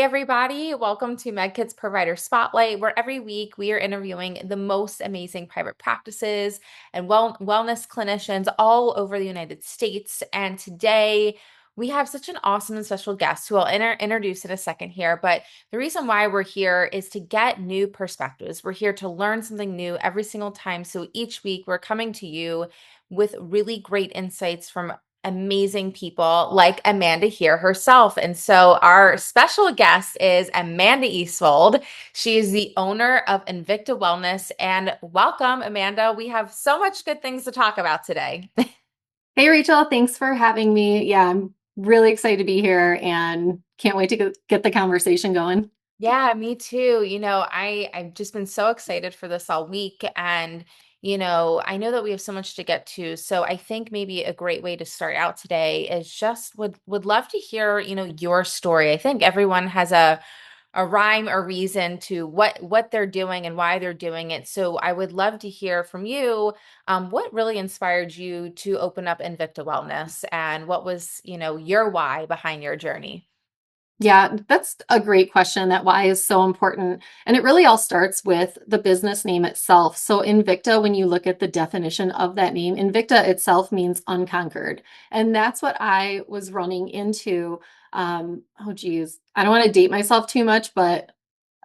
everybody. Welcome to Meddkit's Provider Spotlight, where every week we are interviewing the most amazing private practices and wellness clinicians all over the United States. And today we have such an awesome and special guest who I'll introduce in a second here. But the reason why we're here is to get new perspectives. We're here to learn something new every single time. So each week we're coming to you with really great insights from amazing people like Amanda here herself. And so our special guest is Amanda Eastvold. She is the owner of Invicta Wellness. And welcome, Amanda. We have so much good things to talk about today. Hey, Rachel, thanks for having me. Yeah, I'm really excited to be here and can't wait to get the conversation going. Yeah, me too. I've just been so excited for this all week. And, I know that we have so much to get to. So I think maybe a great way to start out today is just would love to hear, your story. I think everyone has a rhyme or reason to what they're doing and why they're doing it. So I would love to hear from you, what really inspired you to open up Invicta Wellness and what was, your why behind your journey? Yeah, that's a great question. That why is so important. And it really all starts with the business name itself. So, Invicta, when you look at the definition of that name, Invicta itself means unconquered. And that's what I was running into. Oh, geez, I don't want to date myself too much, but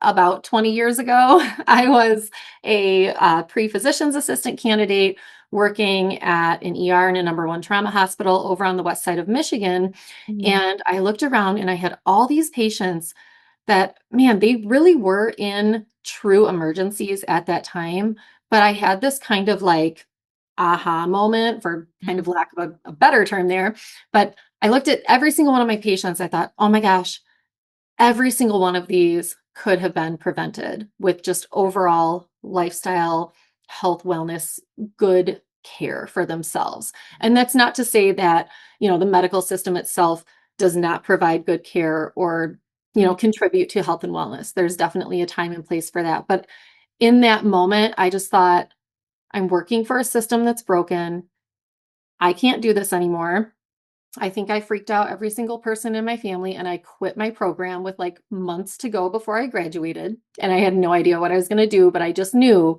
about 20 years ago, I was a pre-physician's assistant candidate working at an ER in a number one trauma hospital over on the west side of Michigan. Mhm. And I looked around and I had all these patients that, man, they really were in true emergencies at that time. But I had this kind of like aha moment, for kind Mhm. of lack of a better term there. But I looked at every single one of my patients. I thought, oh my gosh, every single one of these could have been prevented with just overall lifestyle, health, wellness, good care for themselves. And that's not to say that, the medical system itself does not provide good care or, contribute to health and wellness. There's definitely a time and place for that. But in that moment, I just thought, I'm working for a system that's broken. I can't do this anymore. I think I freaked out every single person in my family and I quit my program with like months to go before I graduated. And I had no idea what I was going to do, but I just knew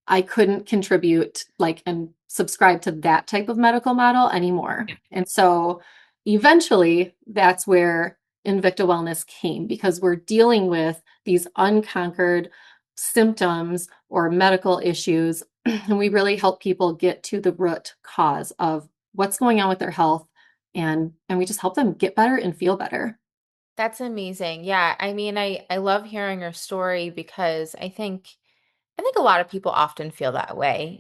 I couldn't contribute like and subscribe to that type of medical model anymore. And so eventually that's where Invicta Wellness came because we're dealing with these unconquered symptoms or medical issues. And we really help people get to the root cause of what's going on with their health and we just help them get better and feel better. That's amazing. Yeah, I mean, I love hearing your story because I think a lot of people often feel that way.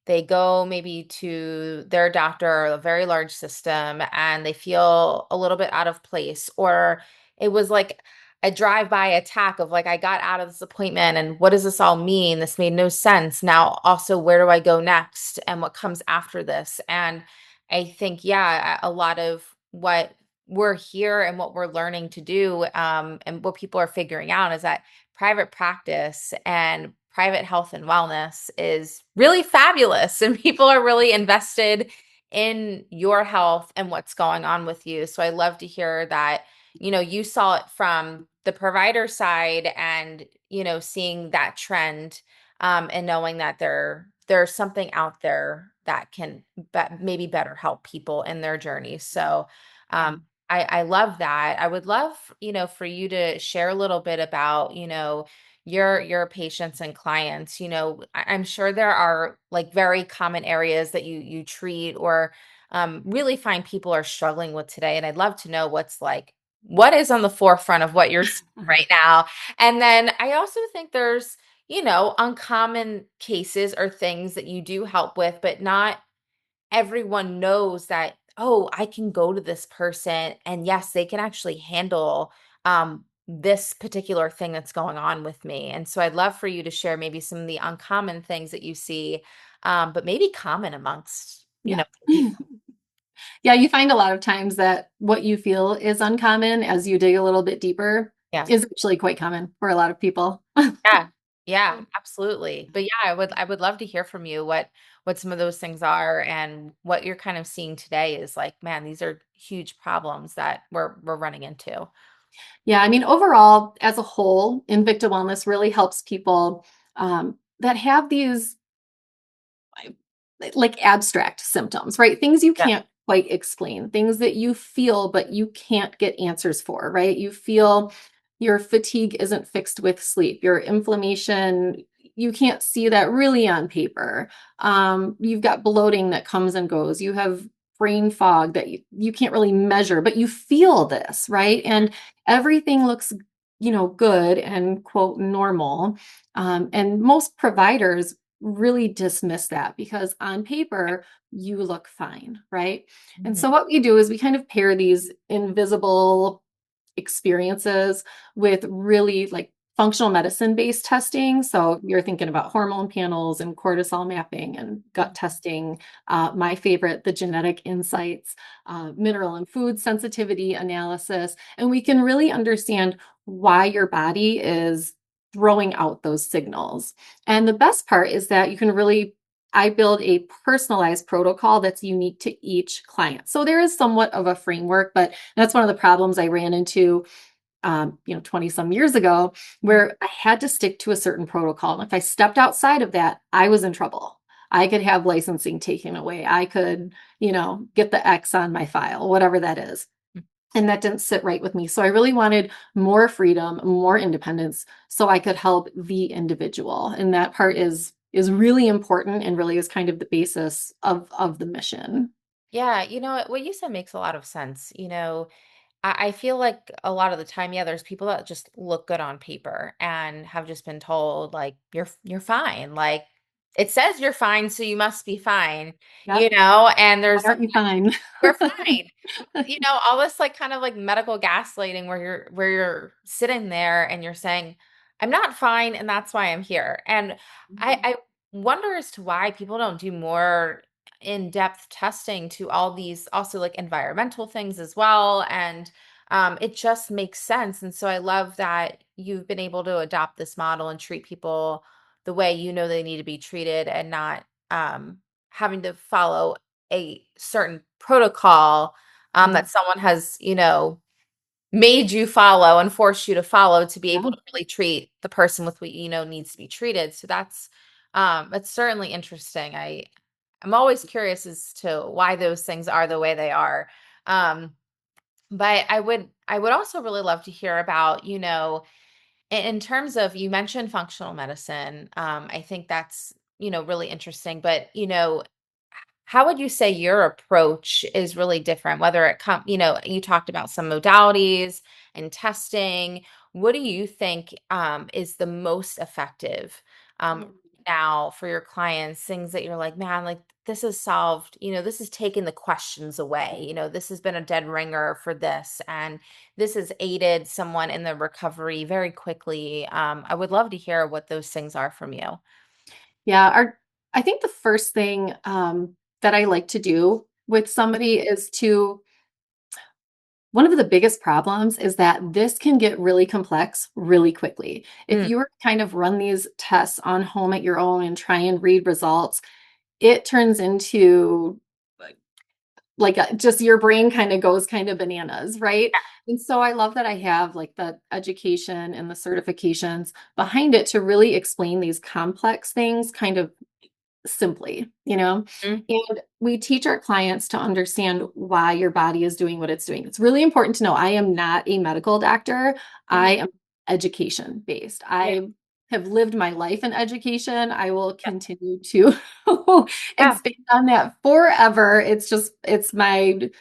They go maybe to their doctor or a very large system and they feel a little bit out of place, or it was like a drive-by attack of like I got out of this appointment and what does this all mean? This made no sense. Now also where do I go next and what comes after this? And I think yeah, a lot of what we're here and what we're learning to do, and what people are figuring out is that private practice and private health and wellness is really fabulous and people are really invested in your health and what's going on with you. So I love to hear that, you saw it from the provider side and, seeing that trend, and knowing that there's something out there that can maybe better help people in their journey. So, Yeah. I love that. I would love, for you to share a little bit about, your patients and clients. I'm sure there are like very common areas that you treat or really find people are struggling with today. And I'd love to know what is on the forefront of what you're seeing right now. And then I also think there's, uncommon cases or things that you do help with, but not everyone knows that, oh, I can go to this person and yes, they can actually handle this particular thing that's going on with me. And so I'd love for you to share maybe some of the uncommon things that you see, but maybe common amongst, Yeah. people. Yeah, you find a lot of times that what you feel is uncommon as you dig a little bit deeper Yeah. is actually quite common for a lot of people. Yeah. Yeah, absolutely. But yeah, I would love to hear from you what some of those things are and what you're kind of seeing today is like, man, these are huge problems that we're running into. Yeah, I mean, overall, as a whole, Invicta Wellness really helps people that have these like abstract symptoms, right? Things you Yeah. can't quite explain, things that you feel, but you can't get answers for, right? You feel your fatigue isn't fixed with sleep, your inflammation, you can't see that really on paper. You've got bloating that comes and goes. You have brain fog that you can't really measure, but you feel this, right? And everything looks, good and quote normal. And most providers really dismiss that because on paper, you look fine, right? And Mhm. so what we do is we kind of pair these invisible experiences with really like functional medicine based testing. So you're thinking about hormone panels and cortisol mapping and gut testing. My favorite, the genetic insights, mineral and food sensitivity analysis. And we can really understand why your body is throwing out those signals. And the best part is that you can really I build a personalized protocol that's unique to each client. So there is somewhat of a framework, but that's one of the problems I ran into 20 some years ago, where I had to stick to a certain protocol. And if I stepped outside of that, I was in trouble. I could have licensing taken away. I could, get the X on my file, whatever that is. And that didn't sit right with me. So I really wanted more freedom, more independence so I could help the individual. And that part is really important and really is kind of the basis of the mission. Yeah, what you said makes a lot of sense. I feel like a lot of the time, yeah, there's people that just look good on paper and have just been told like you're fine. Like it says you're fine, so you must be fine, Yep. and Why there's aren't you fine? you're fine. All this like kind of like medical gaslighting where you're sitting there and you're saying, I'm not fine and that's why I'm here. And I wonder as to why people don't do more in-depth testing to all these also like environmental things as well. And it just makes sense. And so I love that you've been able to adopt this model and treat people the way they need to be treated and not having to follow a certain protocol Mhm. that someone has, made you follow and forced you to follow to be able Yeah. to really treat the person with what needs to be treated. So that's certainly interesting. I'm always curious as to why those things are the way they are. Um, but I would also really love to hear about, in terms of you mentioned functional medicine. I think that's, really interesting. But, how would you say your approach is really different? Whether you talked about some modalities and testing. What do you think is the most effective now for your clients? Things that you're like, man, like this has solved, this has taken the questions away. This has been a dead ringer for this, and this has aided someone in the recovery very quickly. I would love to hear what those things are from you. Yeah, I think the first thing that I like to do with somebody is to one of the biggest problems is that this can get really complex really quickly. If Mm, you were to kind of run these tests on home at your own and try and read results, it turns into just your brain kind of goes kind of bananas, right? And so I love that I have like the education and the certifications behind it to really explain these complex things kind of simply. mm, And we teach our clients to understand why your body is doing what it's doing. It's really important to know I am not a medical doctor. mhm. I am education based. Yeah, I have lived my life in education. I will yeah, continue to yeah, expand on that forever.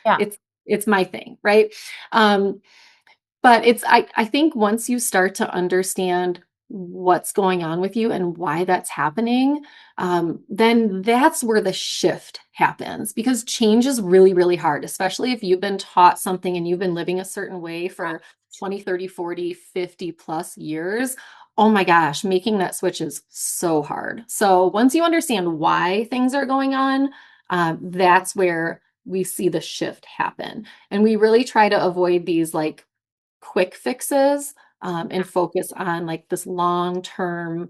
yeah. It's my thing, right? Um, but I think once you start to understand what's going on with you and why that's happening, then that's where the shift happens because change is really, really hard, especially if you've been taught something and you've been living a certain way for 20, 30, 40, 50 plus years. Oh my gosh, making that switch is so hard. So once you understand why things are going on, that's where we see the shift happen. And we really try to avoid these like quick fixes and focus on like this long term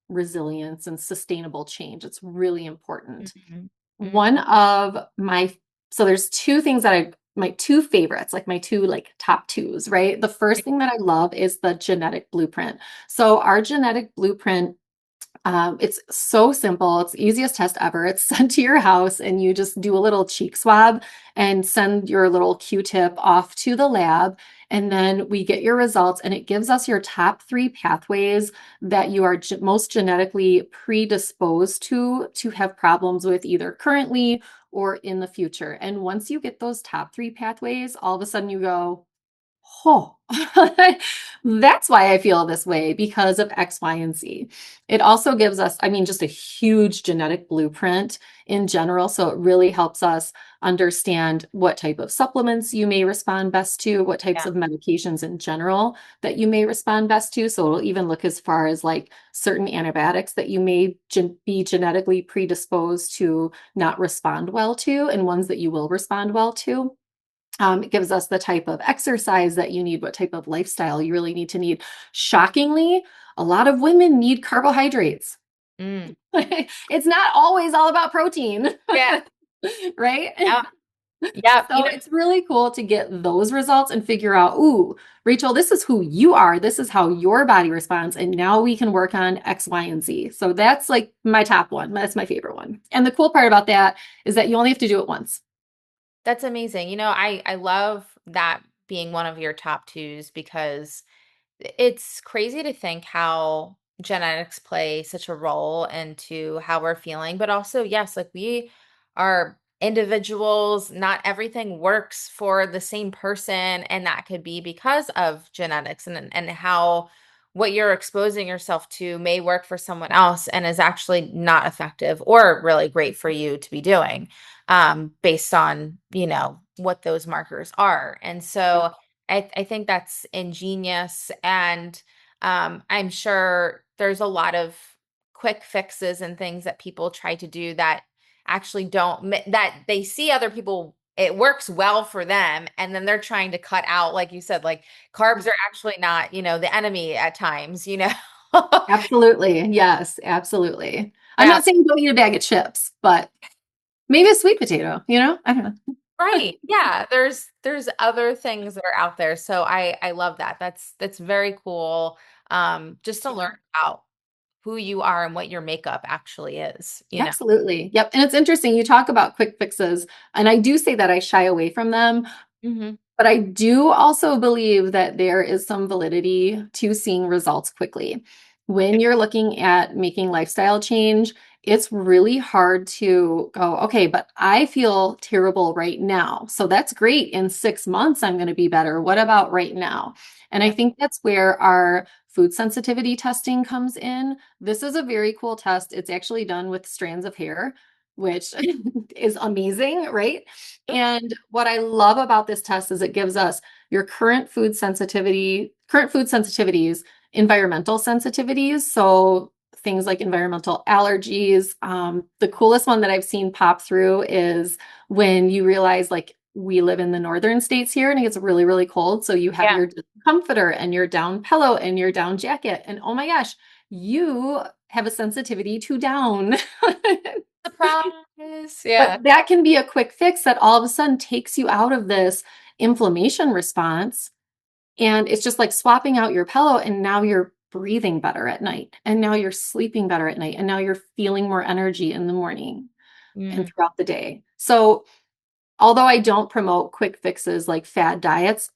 resilience and sustainable change. It's really important. Mhm, mhm, One of my, so there's two things that I my two favorites, like my two like top twos, right? The first thing that I love is the genetic blueprint. So our genetic blueprint, it's so simple. It's the easiest test ever. It's sent to your house and you just do a little cheek swab and send your little Q-tip off to the lab. And then we get your results and it gives us your top three pathways that you are most genetically predisposed to have problems with either currently or in the future. And once you get those top three pathways, all of a sudden you go, oh, that's why I feel this way because of X, Y, and Z. It also gives us, I mean, just a huge genetic blueprint in general. So it really helps us understand what type of supplements you may respond best to, what types Yeah. of medications in general that you may respond best to. So it'll even look as far as like certain antibiotics that you may be genetically predisposed to not respond well to, and ones that you will respond well to. It gives us the type of exercise that you need, what type of lifestyle you really need to need. Shockingly, a lot of women need carbohydrates. Mm. It's not always all about protein, Yeah. right? Yeah. Yeah. So it's really cool to get those results and figure out, ooh, Rachel, this is who you are. This is how your body responds. And now we can work on X, Y, and Z. So that's like my top one. That's my favorite one. And the cool part about that is that you only have to do it once. That's amazing. I love that being one of your top twos because it's crazy to think how genetics play such a role into how we're feeling, but also, yes, like we are individuals, not everything works for the same person, and that could be because of genetics and how what you're exposing yourself to may work for someone else and is actually not effective or really great for you to be doing based on, what those markers are. And so I think that's ingenious. And I'm sure there's a lot of quick fixes and things that people try to do that actually that they see other people, it works well for them. And then they're trying to cut out, like you said, like carbs are actually not, the enemy at times. Absolutely. Yes, absolutely. I'm Yeah. not saying don't eat a bag of chips, but maybe a sweet potato, you know? I don't know. Right. Yeah. There's other things that are out there. So I love that. That's very cool. Just to learn about who you are and what your makeup actually is. Absolutely. Yep. And it's interesting. You talk about quick fixes, and I do say that I shy away from them. Hmm. But I do also believe that there is some validity to seeing results quickly. When you're looking at making lifestyle change, it's really hard to go, okay, but I feel terrible right now. So that's great. In 6 months, I'm going to be better. What about right now? And I Yeah. think that's where our food sensitivity testing comes in. This is a very cool test. It's actually done with strands of hair, which is amazing, right? And what I love about this test is it gives us your current food sensitivities, environmental sensitivities. So things like environmental allergies. The coolest one that I've seen pop through is when you realize, like, we live in the northern states here and it gets really, really cold. So you have Yeah. your comforter and your down pillow and your down jacket. And oh my gosh, you have a sensitivity to down. Surprise. But Yeah. that can be a quick fix that all of a sudden takes you out of this inflammation response. And it's just like swapping out your pillow, and now you're breathing better at night. And now you're sleeping better at night. And now you're feeling more energy in the morning and Mm, throughout the day. So although I don't promote quick fixes like fad diets,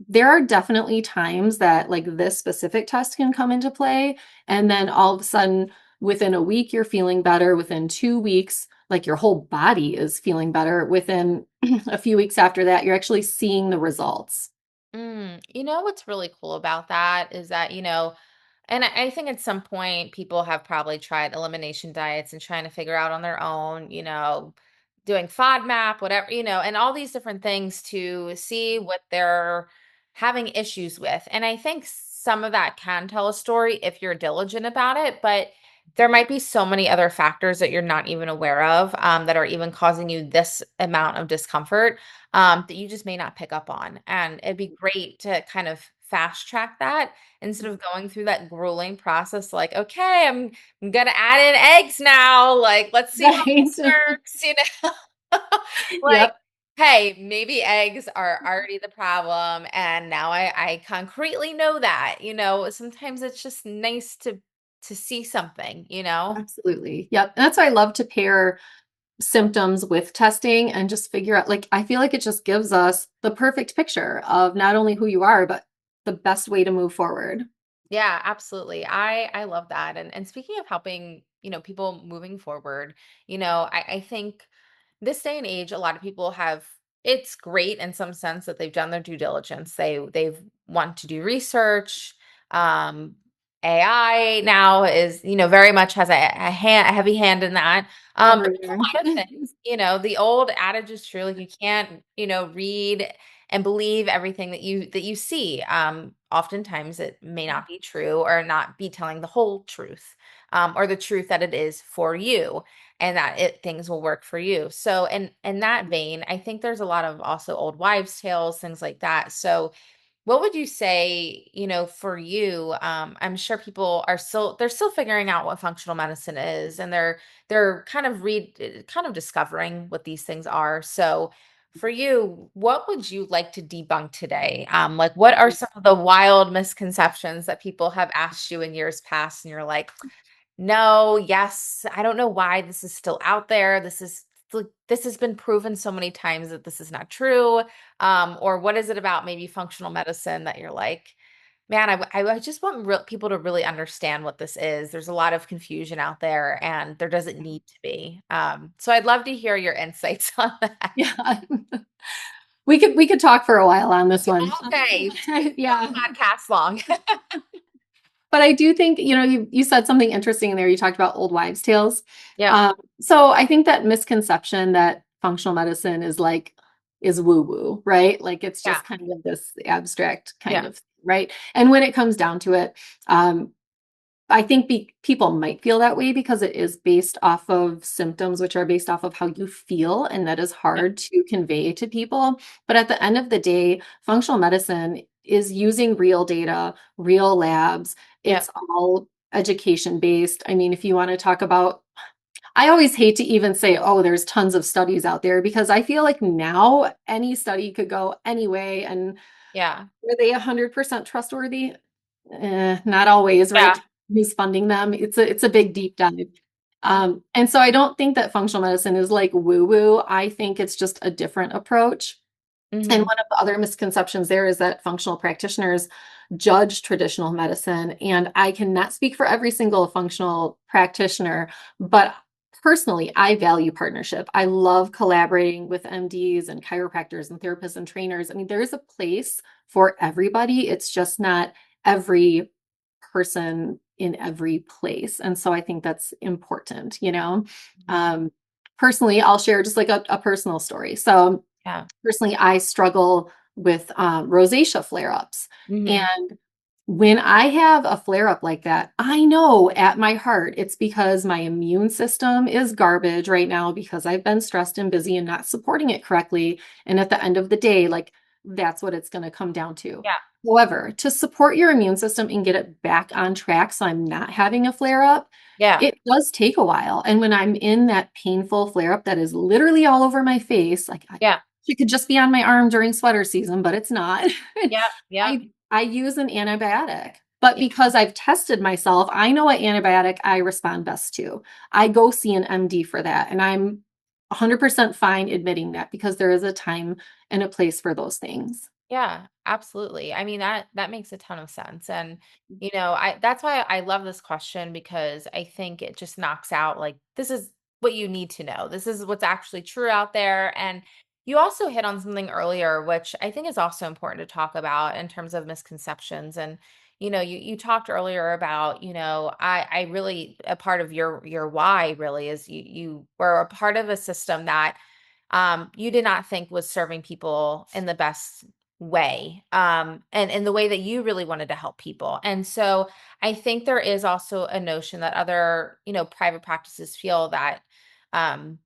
there are definitely times that like this specific test can come into play. And then all of a sudden, within a week, you're feeling better. Within 2 weeks, like your whole body is feeling better. Within a few weeks after that, you're actually seeing the results. You know what's really cool about that is that, and I think at some point people have probably tried elimination diets and trying to figure out on their own, doing FODMAP, whatever, and all these different things to see what they're having issues with. And I think some of that can tell a story if you're diligent about it, but there might be so many other factors that you're not even aware of that are even causing you this amount of discomfort that you just may not pick up on. And it'd be great to kind of fast track that instead of going through that grueling process. Like, okay, I'm gonna add in eggs now. Like, let's see how Right. this works. Like, Yep. hey, maybe eggs are already the problem, and now I concretely know that, sometimes it's just nice to see something, you know? Absolutely. Yep. And that's why I love to pair symptoms with testing and just figure out, like, I feel like it just gives us the perfect picture of not only who you are, but the best way to move forward. Yeah, absolutely. I love that. And speaking of helping, people moving forward, I think this day and age, a lot of people have it's great in some sense that they've done their due diligence. They've want to do research. Um, AI now is, very much has a heavy hand in that. But it's Everywhere. a lot of things. The old adage is true. Like you can't, read and believe everything that you see. Oftentimes it may not be true or not be telling the whole truth, or the truth that it is for you, and that things will work for you. So, in that vein, I think there's a lot of also old wives' tales, things like that. So, what would you say, for you? I'm sure people they're still figuring out what functional medicine is, and they're kind of discovering what these things are. So for you, what would you like to debunk today? Like what are some of the wild misconceptions that people have asked you in years past, and you're like, no, yes, I don't know why this is still out there. This has been proven so many times that this is not true. Or what is it about maybe functional medicine that you're like, man, I just want people to really understand what this is. There's a lot of confusion out there, and there doesn't need to be. So I'd love to hear your insights on that. Yeah. We could talk for a while on this one. All day, Yeah. podcast long. But I do think, you said something interesting in there. You talked about old wives' tales. Yeah, So I think that misconception that functional medicine is woo-woo, right? Like it's yeah, just kind of this abstract kind yeah, of, right? And when it comes down to it, um, I think people might feel that way because it is based off of symptoms, which are based off of how you feel, and that is yeah, hard to convey to people. But at the end of the day, functional medicine is using real data, real labs. yeah, It's all education based. I mean, if you want to talk about, I always hate to even say, oh, there's tons of studies out there because I feel like now any study could go anyway. And yeah, are they 100% trustworthy? Not always, right? yeah. Who's funding them? It's a big deep dive. Yeah. And so I don't think that functional medicine is like woo woo. I think it's just a different approach. And Hmm. one of the other misconceptions there is that functional practitioners judge traditional medicine. And I cannot speak for every single functional practitioner, but personally, I value partnership. I love collaborating with MDs and chiropractors and therapists and trainers. I mean, there is a place for everybody. It's just not every person in every place. And so I think that's important. Mhm. Um, Personally, I'll share just like a personal story. So Yeah. personally, I struggle with rosacea flare ups. Hmm. And when I have a flare up like that, I know at my heart it's because my immune system is garbage right now because I've been stressed and busy and not supporting it correctly. And at the end of the day, like that's what it's going to come down to. Yeah. However, to support your immune system and get it back on track so I'm not having a flare up, Yeah. it does take a while. And when I'm in that painful flare up that is literally all over my face, like Yeah. it could just be on my arm during sweater season, but it's not. Yeah. Yeah. I use an antibiotic. But Yeah. because I've tested myself, I know what antibiotic I respond best to. I go see an MD for that. And I'm 100% fine admitting that because there is a time and a place for those things. Yeah, absolutely. I mean that makes a ton of sense. And I that's why I love this question, because I think it just knocks out like this is what you need to know. This is what's actually true out there. And you also hit on something earlier which I think is also important to talk about in terms of misconceptions. And you talked earlier about, I really a part of your why really is you were a part of a system that you did not think was serving people in the best way, and in the way that you really wanted to help people. And so I think there is also a notion that other private practices feel that um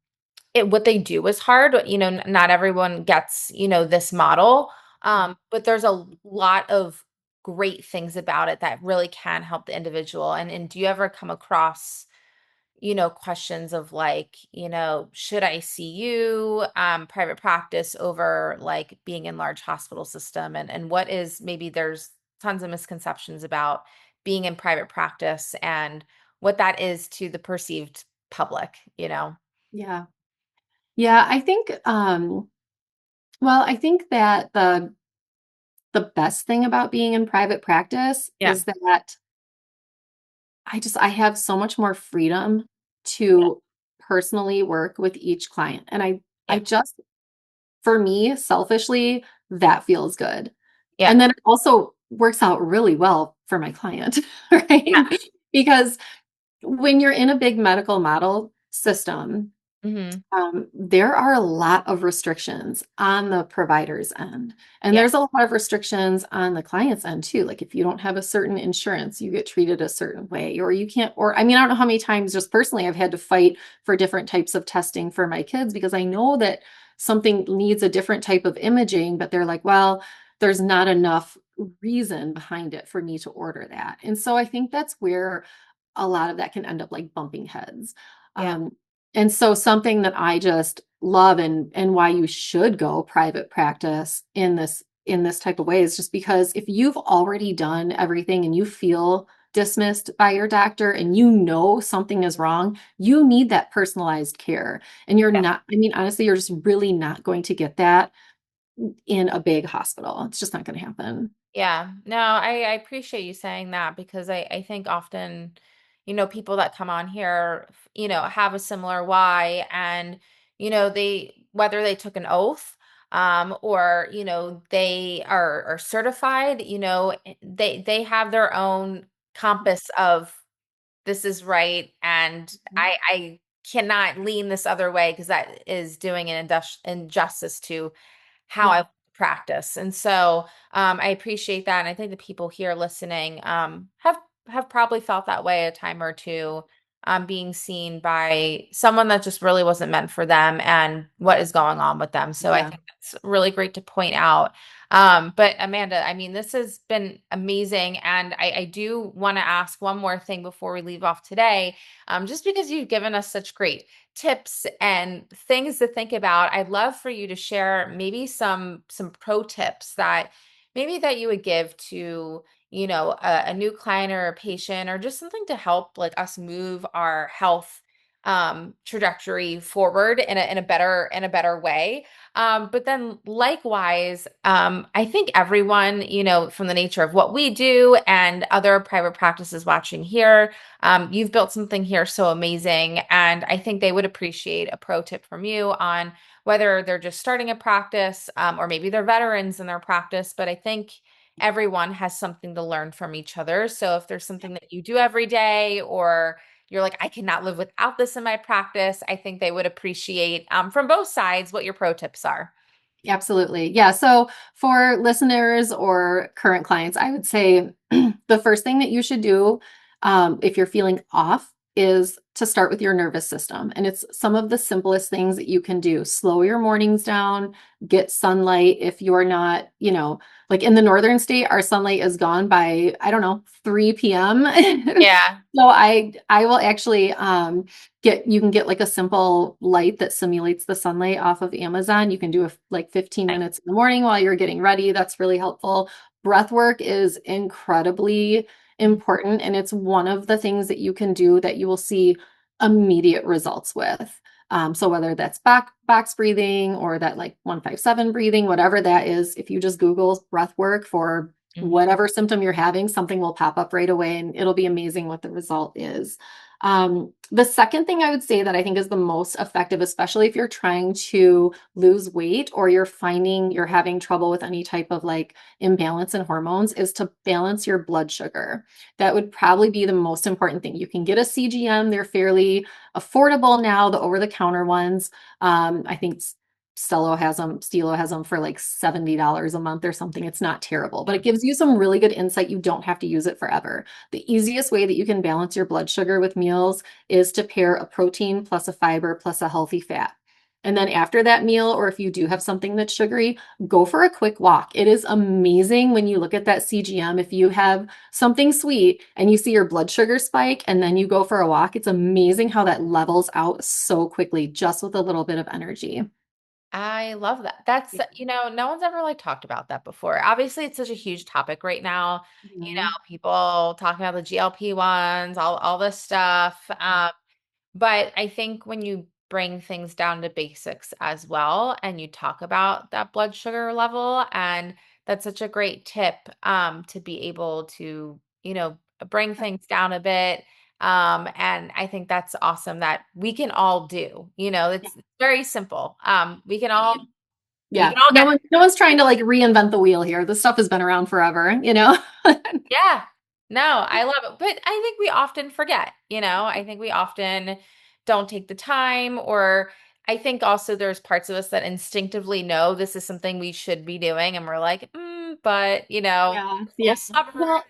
what they do is hard. Not everyone gets this model, but there's a lot of great things about it that really can help the individual. And do you ever come across questions of like, should I see you, private practice over like being in large hospital system, and what is maybe there's tons of misconceptions about being in private practice and what that is to the perceived public. Yeah. Yeah, I think well, I think that the best thing about being in private practice Yeah. is that I have so much more freedom Yeah. to personally work with each client. And I Yeah. just for me, selfishly, that feels good. Yeah. And then it also works out really well for my client, right? Yeah. Because when you're in a big medical model system, Hmm. there are a lot of restrictions on the provider's end, and Yeah. there's a lot of restrictions on the client's end too. Like if you don't have a certain insurance, you get treated a certain way, or you can't, or I mean, I don't know how many times just personally I've had to fight for different types of testing for my kids because I know that something needs a different type of imaging, but they're like, well, there's not enough reason behind it for me to order that. And so I think that's where a lot of that can end up like bumping heads. Yeah. Um, and so something that I just love and why you should go private practice in this type of way is just because if you've already done everything and you feel dismissed by your doctor and you know something is wrong, you need that personalized care. And you're Yeah. not, I mean, honestly, you're just really not going to get that in a big hospital. It's just not going to happen. Yeah. No, I appreciate you saying that because I think often, people that come on here, have a similar why, and, they, whether they took an oath, or, they are certified, they have their own compass of this is right. And I cannot lean this other way because that is doing an injustice to how Yeah, I practice. And so I appreciate that. And I think the people here listening have probably felt that way a time or two, being seen by someone that just really wasn't meant for them and what is going on with them. So I yeah, think that's really great to point out. But Amanda, I mean, this has been amazing. And I do want to ask one more thing before we leave off today, just because you've given us such great tips and things to think about. I'd love for you to share maybe some pro tips that maybe that you would give to, a new client or a patient, or just something to help like us move our health trajectory forward in a better way. But then likewise, I think everyone, from the nature of what we do and other private practices watching here, you've built something here so amazing. And I think they would appreciate a pro tip from you on whether they're just starting a practice, or maybe they're veterans in their practice. But I think everyone has something to learn from each other. So if there's something that you do every day, or you're like, I cannot live without this in my practice, I think they would appreciate, from both sides, what your pro tips are. absolutely. Yeah. So for listeners or current clients, I would say the first thing that you should do if you're feeling off is to start with your nervous system. And it's some of the simplest things that you can do. Slow your mornings down, get sunlight. If you're not, like in the northern state, our sunlight is gone by, I don't know, 3 p.m. Yeah. So I will actually you can get like a simple light that simulates the sunlight off of Amazon. You can do like 15 Nice. minutes in the morning while you're getting ready. That's really helpful. Breath work is incredibly Mhm. important, and it's one of the things that you can do that you will see immediate results with. So whether that's box breathing or that like 157 breathing, whatever that is, if you just Google breath work for Mhm. whatever symptom you're having, something will pop up right away and it'll be amazing what the result is. The second thing I would say that I think is the most effective, especially if you're trying to lose weight or you're finding you're having trouble with any type of like imbalance in hormones, is to balance your blood sugar. That would probably be the most important thing. You can get a CGM, they're fairly affordable now, the over the counter ones. I think Stilo has them for like $70 a month or something. It's not terrible, but Yeah. it gives you some really good insight. You don't have to use it forever. The easiest way that you can balance your blood sugar with meals is to pair a protein plus a fiber plus a healthy fat. And then after that meal, or if you do have something that's sugary, go for a quick walk. It is amazing when you look at that CGM. If you have something sweet and you see your blood sugar spike and then you go for a walk, it's amazing how that levels out so quickly just with a little bit of energy. I love that. That's, Yeah. no one's ever like talked about that before. Obviously, it's such a huge topic right now. Mhm. People talking about the GLP ones, all this stuff. But I think when you bring things down to basics as well, and you talk about that blood sugar level, and that's such a great tip to be able to, bring things down a bit. And I think that's awesome that we can all do. Yeah. It's very simple. We Yeah. can all get. No one's trying to like reinvent the wheel here. This stuff has been around forever, you know? Yeah. No, I love it. But I think we often forget, I think we often don't take the time, or I think also there's parts of us that instinctively know this is something we should be doing. And we're like, but, Yeah. a little Yeah. stubborn. Well,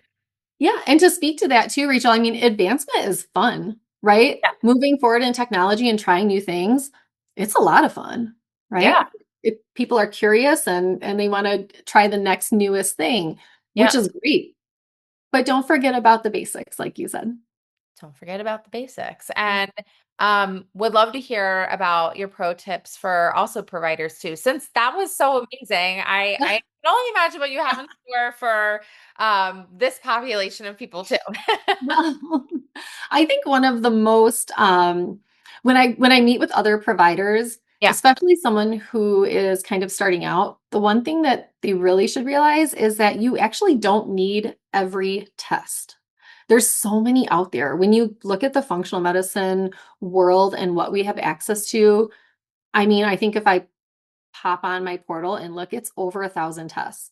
yeah, and to speak to that too, Rachel, I mean, advancement is fun, right? Yeah. Moving forward in technology and trying new things, it's a lot of fun, right? Yeah. If people are curious and they want to try the next newest thing, which Yeah. is great. But don't forget about the basics, like you said. Don't forget about the basics. Yeah. And would love to hear about your pro tips for also providers too. Since that was so amazing, I can only imagine what you have in store for this population of people too. Well, I think one of the most when I meet with other providers, Yeah. especially someone who is kind of starting out, the one thing that they really should realize is that you actually don't need every test. There's so many out there. When you look at the functional medicine world and what we have access to, I mean, I think if I pop on my portal and look, it's over 1,000 tests.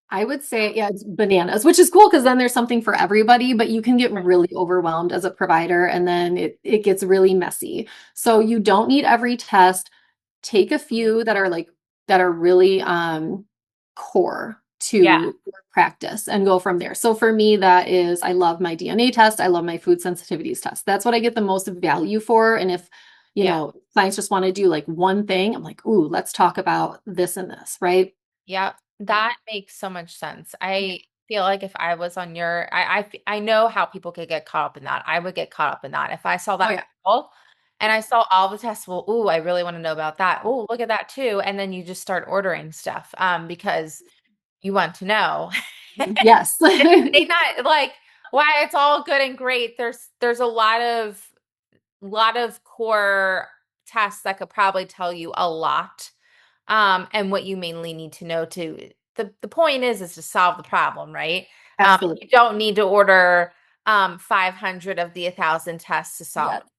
I would say, yeah, it's bananas, which is cool because then there's something for everybody, but you can get really overwhelmed as a provider and then it gets really messy. So you don't need every test. Take a few that are really core to Yeah. your practice and go from there. So for me, that is I love my DNA test, I love my food sensitivities test. That's what I get the most value for. And if Yeah. clients just want to do like one thing, I'm like, ooh, let's talk about this and this, right? Yeah. That makes so much sense. Yeah. I feel like if I was on I know how people could get caught up in that. I would get caught up in that. If I saw Oh that yeah. article and I saw all the tests, well, ooh, I really want to know about that. Oh, look at that too. And then you just start ordering stuff because you want to know. Yes. They not like why it's all good and great. There's a lot of core tests that could probably tell you a lot, and what you mainly need to know to the point is to solve the problem, right? You Absolutely. don't need to order 500 of the 1,000 tests to solve Yeah. the problem.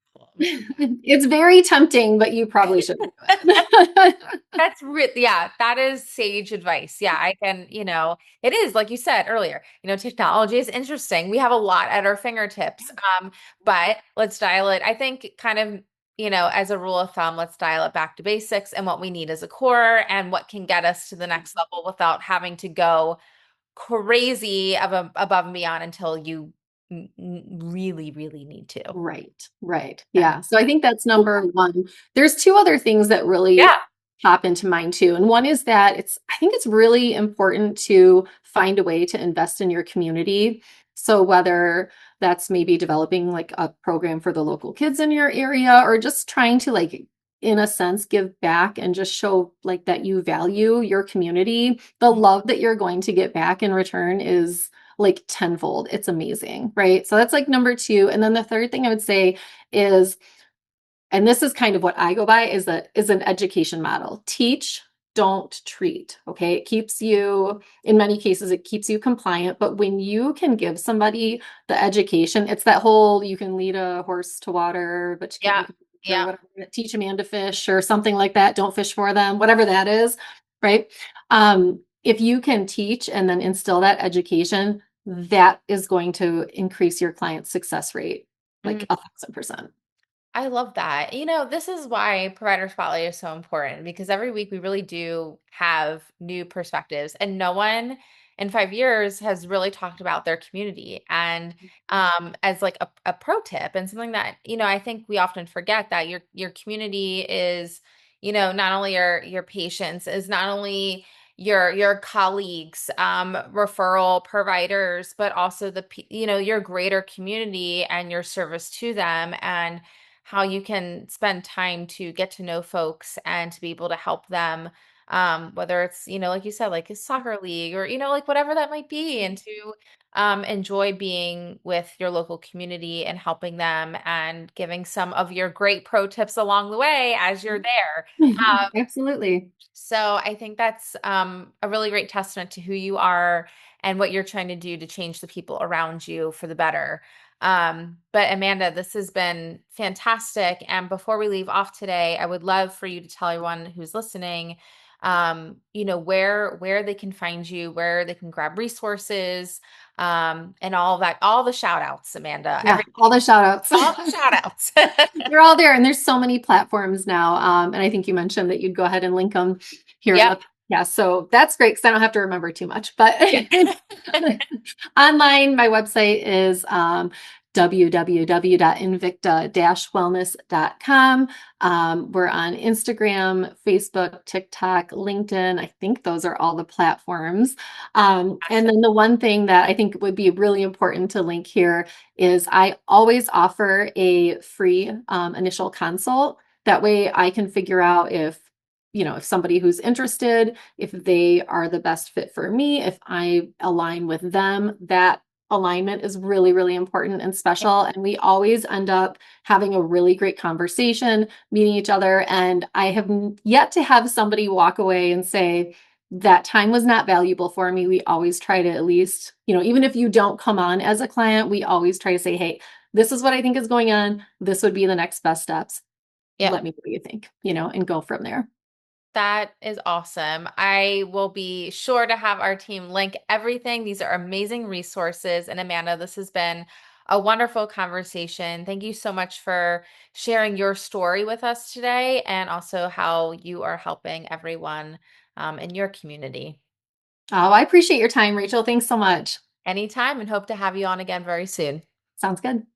It's very tempting, but you probably shouldn't do it. Yeah, that is sage advice. Yeah, it is like you said earlier, technology is interesting. We have a lot at our fingertips. But let's dial it. I think kind of, as a rule of thumb, let's dial it back to basics and what we need as a core and what can get us to the next level without having to go crazy above and beyond until you really, really need to. Right, right. Okay. Yeah. So I think that's number one. There's two other things that really Yeah. pop into mind too. And one is that I think it's really important to find a way to invest in your community. So whether that's maybe developing like a program for the local kids in your area or just trying to like in a sense give back and just show like that you value your community, the love that you're going to get back in return is like tenfold. It's amazing, right? So that's like number two. And then the third thing I would say is, and this is kind of what I go by, is an education model. Teach, don't treat. Okay. It keeps you, in many cases, it keeps you compliant. But when you can give somebody the education, it's that whole you can lead a horse to water, but you can't Yeah. make a fish or Yeah. whatever, teach a man to fish or something like that. Don't fish for them, whatever that is, right? If you can teach and then instill that education, that is going to increase your client's success rate like 1,000%. I love that. This is why Provider Spotlight is so important because every week we really do have new perspectives, and no one in 5 years has really talked about their community. And as like a pro tip and something that, I think we often forget that your community is, not only your patients, is not only your colleagues, referral providers, but also your greater community and your service to them, and how you can spend time to get to know folks and to be able to help them, whether it's, like you said, like a soccer league, or, like whatever that might be, and to enjoy being with your local community and helping them and giving some of your great pro tips along the way as you're there. Absolutely. So I think that's a really great testament to who you are and what you're trying to do to change the people around you for the better. But Amanda, this has been fantastic. And before we leave off today, I would love for you to tell everyone who's listening, where they can find you, where they can grab resources, and all of that, all the shout outs, Amanda, Yeah, all the shout outs. all the shout outs. They're all there, and there's so many platforms now. And I think you mentioned that you'd go ahead and link them here in Yep. the yeah, so that's great because I don't have to remember too much. But Yeah. online, my website is www.invicta-wellness.com. We're on Instagram, Facebook, TikTok, LinkedIn. I think those are all the platforms. And Awesome. then the one thing that I think would be really important to link here is I always offer a free initial consult. That way I can figure out if somebody who's interested, if they are the best fit for me, if I align with them, that alignment is really, really important and special. And we always end up having a really great conversation, meeting each other. And I have yet to have somebody walk away and say, that time was not valuable for me. We always try to at least, even if you don't come on as a client, we always try to say, hey, this is what I think is going on. This would be the next best steps. Yep. Let me know what you think, and go from there. That is awesome. I will be sure to have our team link everything. These are amazing resources. And Amanda, this has been a wonderful conversation. Thank you so much for sharing your story with us today, and also how you are helping everyone in your community. Oh, I appreciate your time, Rachel. Thanks so much. Anytime, and hope to have you on again very soon. Sounds good.